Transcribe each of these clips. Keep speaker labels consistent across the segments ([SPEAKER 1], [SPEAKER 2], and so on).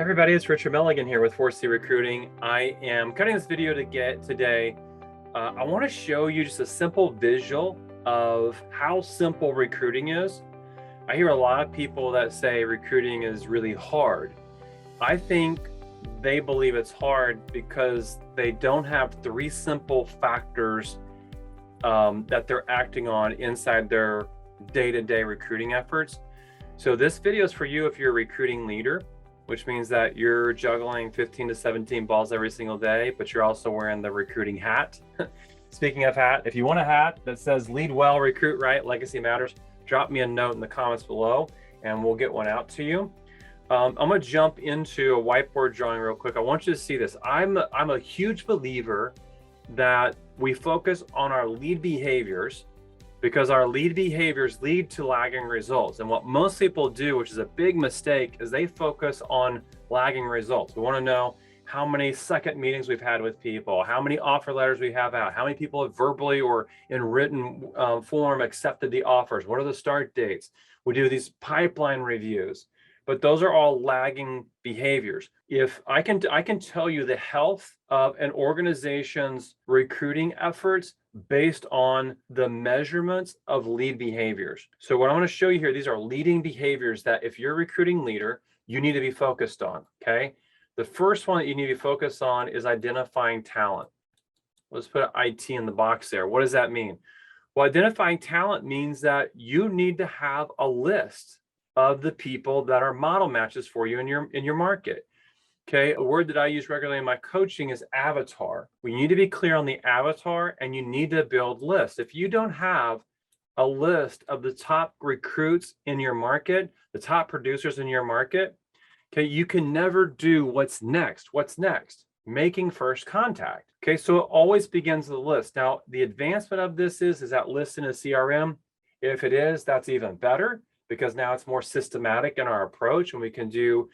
[SPEAKER 1] Hey everybody, it's Richard Milligan here with 4C Recruiting. I am cutting this video today. I want to show you just a simple visual of how simple recruiting is. I hear a lot of people that say recruiting is really hard. I think they believe it's hard because they don't have three simple factors that they're acting on inside their day-to-day recruiting efforts. So this video is for you if you're a recruiting leader, which means that you're juggling 15 to 17 balls every single day, but you're also wearing the recruiting hat. Speaking of hat, if you want a hat that says lead well, recruit right, legacy matters, drop me a note in the comments below and we'll get one out to you. I'm gonna jump into a whiteboard drawing real quick. I want you to see this. I'm a huge believer that we focus on our lead behaviors because our lead behaviors lead to lagging results. And what most people do, which is a big mistake, is they focus on lagging results. We want to know how many second meetings we've had with people, how many offer letters we have out, how many people have verbally or in written form accepted the offers, what are the start dates. We do these pipeline reviews, but those are all lagging behaviors. If I can tell you the health of an organization's recruiting efforts based on the measurements of lead behaviors. So what I want to show you here, these are leading behaviors that if you're a recruiting leader, you need to be focused on, okay? The first one that you need to be focused on is identifying talent. Let's put IT in the box there. What does that mean? Well, identifying talent means that you need to have a list of the people that are model matches for you in your market. Okay, a word that I use regularly in my coaching is avatar. We need to be clear on the avatar and you need to build lists. If you don't have a list of the top recruits in your market, the top producers in your market, okay, you can never do what's next. What's next? Making first contact. Okay, so it always begins with a list. Now, the advancement of this is that list in a CRM? If it is, that's even better because now it's more systematic in our approach and we can do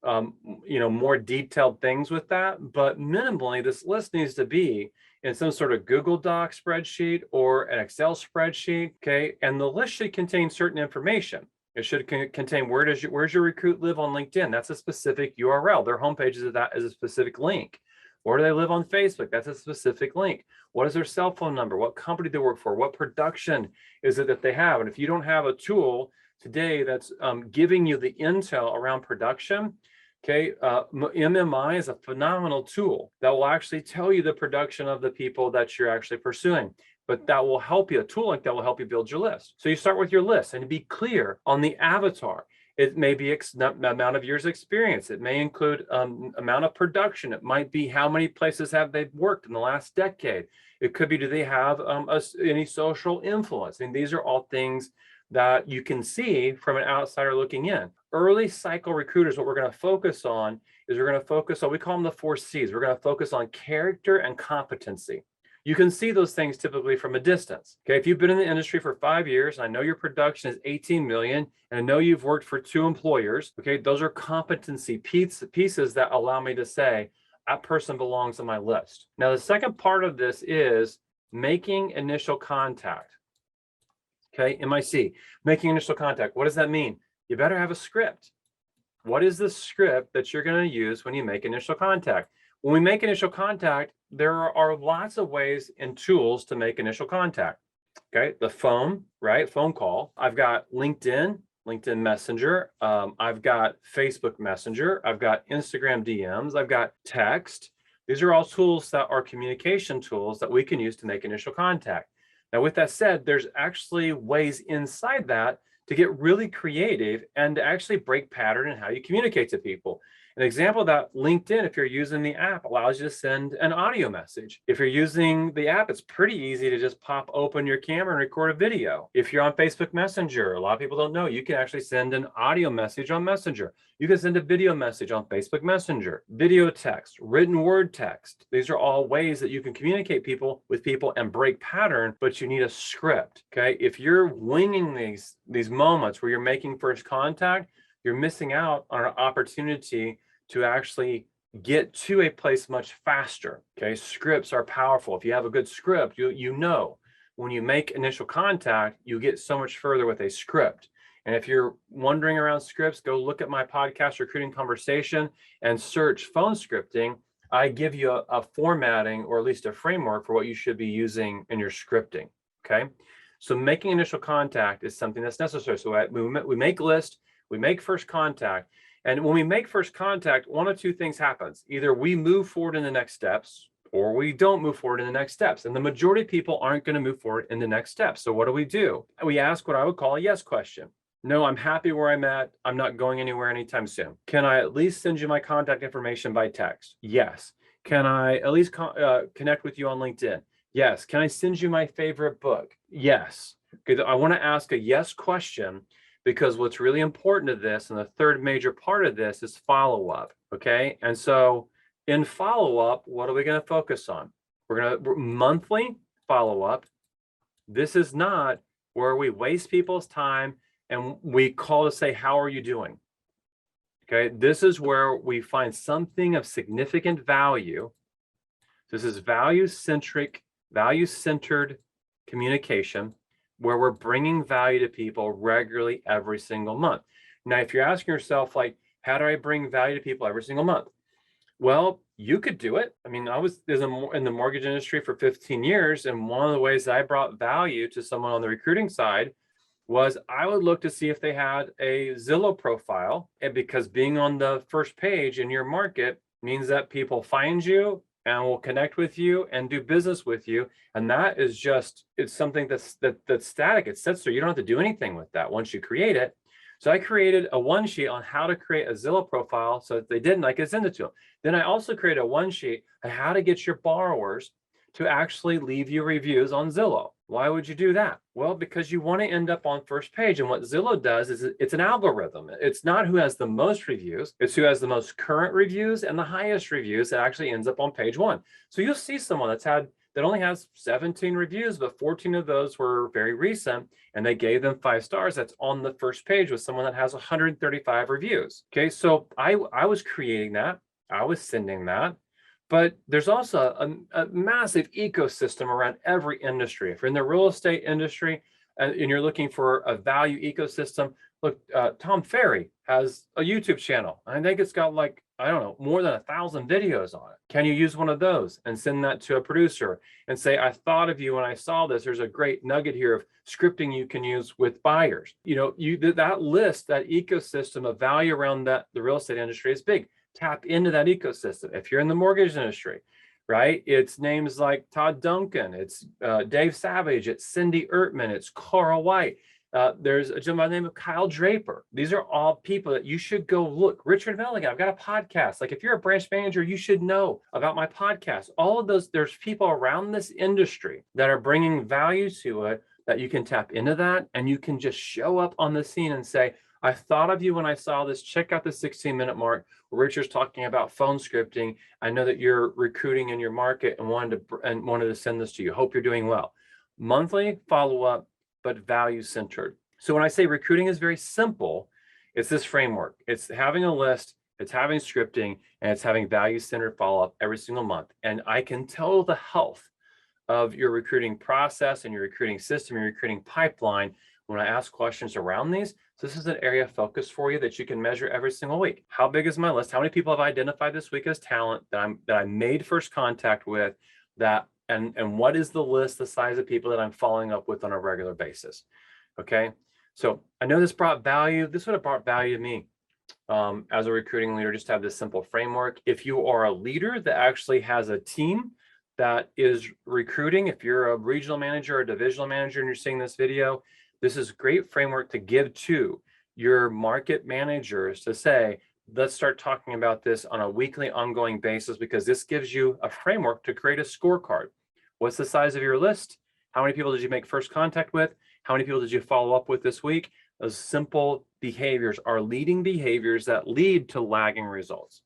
[SPEAKER 1] more detailed things with that, but minimally this list needs to be in some sort of Google Doc spreadsheet or an Excel spreadsheet, okay? And the list should contain certain information. It should contain where's your recruit live on LinkedIn? That's a specific URL. Their homepage is a specific link. Where do they live on Facebook? That's a specific link. What is their cell phone number? What company they work for? What production is it that they have? And if you don't have a tool today that's giving you the intel around production, okay, MMI is a phenomenal tool that will actually tell you the production of the people that you're actually pursuing, but that will help you, a tool like that will help you build your list. So you start with your list and be clear on the avatar. It may be amount of years experience. It may include amount of production. It might be how many places have they worked in the last decade. It could be, do they have any social influence? And these are all things that you can see from an outsider looking in. Early cycle recruiters, what we're going to focus on is we're going to focus on, we call them the 4 C's. We're going to focus on character and competency. You can see those things typically from a distance. Okay, if you've been in the industry for 5 years, and I know your production is 18 million, and I know you've worked for 2 employers, okay, those are competency pieces that allow me to say, that person belongs on my list. Now, the second part of this is making initial contact. Okay, MIC, making initial contact. What does that mean? You better have a script. What is the script that you're going to use when you make initial contact? When we make initial contact, there are lots of ways and tools to make initial contact. Okay, the phone, right? Phone call. I've got LinkedIn Messenger. I've got Facebook Messenger. I've got Instagram DMs. I've got text. These are all tools that are communication tools that we can use to make initial contact. Now, with that said, there's actually ways inside that to get really creative and to actually break pattern in how you communicate to people. An example of that, LinkedIn, if you're using the app, allows you to send an audio message. If you're using the app, it's pretty easy to just pop open your camera and record a video. If you're on Facebook Messenger, a lot of people don't know, you can actually send an audio message on Messenger. You can send a video message on Facebook Messenger, video text, written word text. These are all ways that you can communicate with people and break pattern, but you need a script, okay? If you're winging these moments where you're making first contact, you're missing out on an opportunity to actually get to a place much faster, okay? Scripts are powerful. If you have a good script, you know when you make initial contact, you get so much further with a script. And if you're wondering around scripts, go look at my podcast, Recruiting Conversation, and search phone scripting. I give you a formatting, or at least a framework for what you should be using in your scripting, okay? So making initial contact is something that's necessary. So we make list, we make first contact. And when we make first contact, one of two things happens. Either we move forward in the next steps, or we don't move forward in the next steps. And the majority of people aren't going to move forward in the next steps. So what do? We ask what I would call a yes question. No, I'm happy where I'm at. I'm not going anywhere anytime soon. Can I at least send you my contact information by text? Yes. Can I at least connect with you on LinkedIn? Yes. Can I send you my favorite book? Yes. Because I want to ask a yes question, because what's really important to this, and the third major part of this, is follow-up, okay? And so in follow-up, what are we going to focus on? We're monthly follow-up. This is not where we waste people's time and we call to say, how are you doing? Okay, this is where we find something of significant value. This is value-centric, value-centered communication, where we're bringing value to people regularly every single month. Now, if you're asking yourself, like, how do I bring value to people every single month? Well, you could do it. I mean, I was in the mortgage industry for 15 years, and one of the ways that I brought value to someone on the recruiting side was I would look to see if they had a Zillow profile, and because being on the first page in your market means that people find you and will connect with you and do business with you. And that is just, it's something that's static. It sits there. You don't have to do anything with that once you create it. So I created a one sheet on how to create a Zillow profile. So if they didn't, I could send it to them. Then I also created a one sheet on how to get your borrowers to actually leave you reviews on Zillow. Why would you do that? Well, because you want to end up on first page. And what Zillow does is it's an algorithm. It's not who has the most reviews, it's who has the most current reviews and the highest reviews that actually ends up on page one. So you'll see someone that only has 17 reviews, but 14 of those were very recent, and they gave them 5 stars. That's on the first page with someone that has 135 reviews. Okay, so I was creating that. I was sending that. But there's also a massive ecosystem around every industry. If you're in the real estate industry and you're looking for a value ecosystem, look, Tom Ferry has a YouTube channel. I think it's got, like, I don't know, more than 1,000 videos on it. Can you use one of those and send that to a producer and say, I thought of you when I saw this. There's a great nugget here of scripting you can use with buyers. You know, that list, that ecosystem of value around the real estate industry is big. Tap into that ecosystem. If you're in the mortgage industry, right? It's names like Todd Duncan, it's Dave Savage, it's Cindy Ertman, it's Carl White. There's a gentleman by the name of Kyle Draper. These are all people that you should go look. Richard Milligan, I've got a podcast. Like, if you're a branch manager, you should know about my podcast. All of those, there's people around this industry that are bringing value to it, that you can tap into that, and you can just show up on the scene and say, I thought of you when I saw this. Check out the 16-minute mark where Richard's talking about phone scripting. I know that you're recruiting in your market and wanted to send this to you. Hope you're doing well. Monthly follow-up, but value-centered. So when I say recruiting is very simple, it's this framework. It's having a list, it's having scripting, and it's having value-centered follow-up every single month. And I can tell the health of your recruiting process and your recruiting system, your recruiting pipeline, when I ask questions around these. So this is an area of focus for you that you can measure every single week. How big is my list? How many people have I identified this week as talent that I made first contact with, and what is the list, the size of people that I'm following up with on a regular basis? Okay. So I know this brought value. This would have brought value to me as a recruiting leader, just to have this simple framework. If you are a leader that actually has a team that is recruiting, if you're a regional manager or a divisional manager and you're seeing this video, this is a great framework to give to your market managers to say, let's start talking about this on a weekly, ongoing basis, because this gives you a framework to create a scorecard. What's the size of your list? How many people did you make first contact with? How many people did you follow up with this week? Those simple behaviors are leading behaviors that lead to lagging results.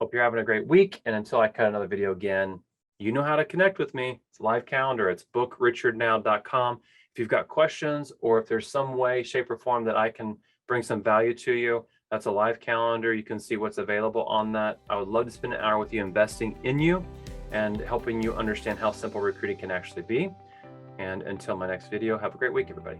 [SPEAKER 1] Hope you're having a great week. And until I cut another video again, you know how to connect with me. It's live calendar. It's bookrichardnow.com. If you've got questions, or if there's some way, shape, or form that I can bring some value to you, that's a live calendar. You can see what's available on that. I would love to spend an hour with you investing in you and helping you understand how simple recruiting can actually be. And until my next video, have a great week, everybody.